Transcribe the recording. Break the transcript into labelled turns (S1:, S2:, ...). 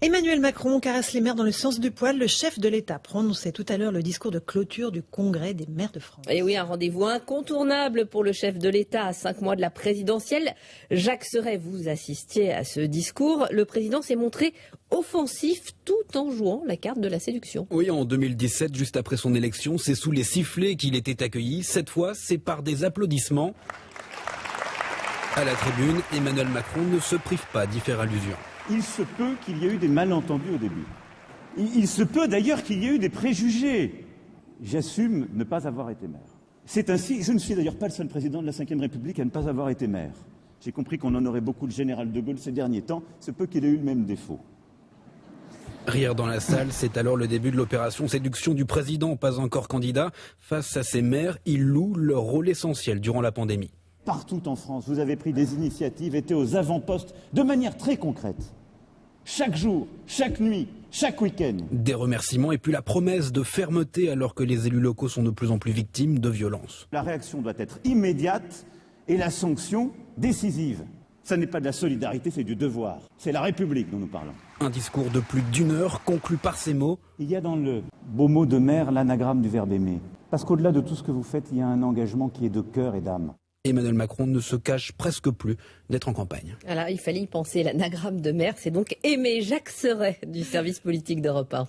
S1: Emmanuel Macron caresse les maires dans le sens du poil. Le chef de l'État prononçait tout à l'heure le discours de clôture du Congrès des maires de France.
S2: Et oui, un rendez-vous incontournable pour le chef de l'État à 5 mois de la présidentielle. Jacques Serret, vous assistiez à ce discours. Le président s'est montré offensif tout en jouant la carte de la séduction.
S3: Oui, en 2017, juste après son élection, c'est sous les sifflets qu'il était accueilli. Cette fois, c'est par des applaudissements. À la tribune, Emmanuel Macron ne se prive pas d'y faire allusion.
S4: Il se peut qu'il y ait eu des malentendus au début. Il se peut d'ailleurs qu'il y ait eu des préjugés. J'assume ne pas avoir été maire. C'est ainsi, je ne suis d'ailleurs pas le seul président de la Ve République à ne pas avoir été maire. J'ai compris qu'on honorait beaucoup le général de Gaulle ces derniers temps. Il se peut qu'il ait eu le même défaut.
S3: Rire dans la salle, c'est alors le début de l'opération séduction du président, pas encore candidat. Face à ses maires, il loue leur rôle essentiel durant la pandémie.
S4: Partout en France, vous avez pris des initiatives, été aux avant-postes de manière très concrète. Chaque jour, chaque nuit, chaque week-end.
S3: Des remerciements et puis la promesse de fermeté alors que les élus locaux sont de plus en plus victimes de violences.
S4: La réaction doit être immédiate et la sanction décisive. Ça n'est pas de la solidarité, c'est du devoir. C'est la République dont nous parlons.
S3: Un discours de plus d'1 heure conclu par ces mots.
S4: Il y a dans le beau mot de maire l'anagramme du verbe aimer. Parce qu'au-delà de tout ce que vous faites, il y a un engagement qui est de cœur et d'âme.
S3: Emmanuel Macron ne se cache presque plus d'être en campagne.
S2: Voilà, il fallait y penser. L'anagramme de maire, c'est donc Aimé Jacques Serret du service politique d'Europe 1.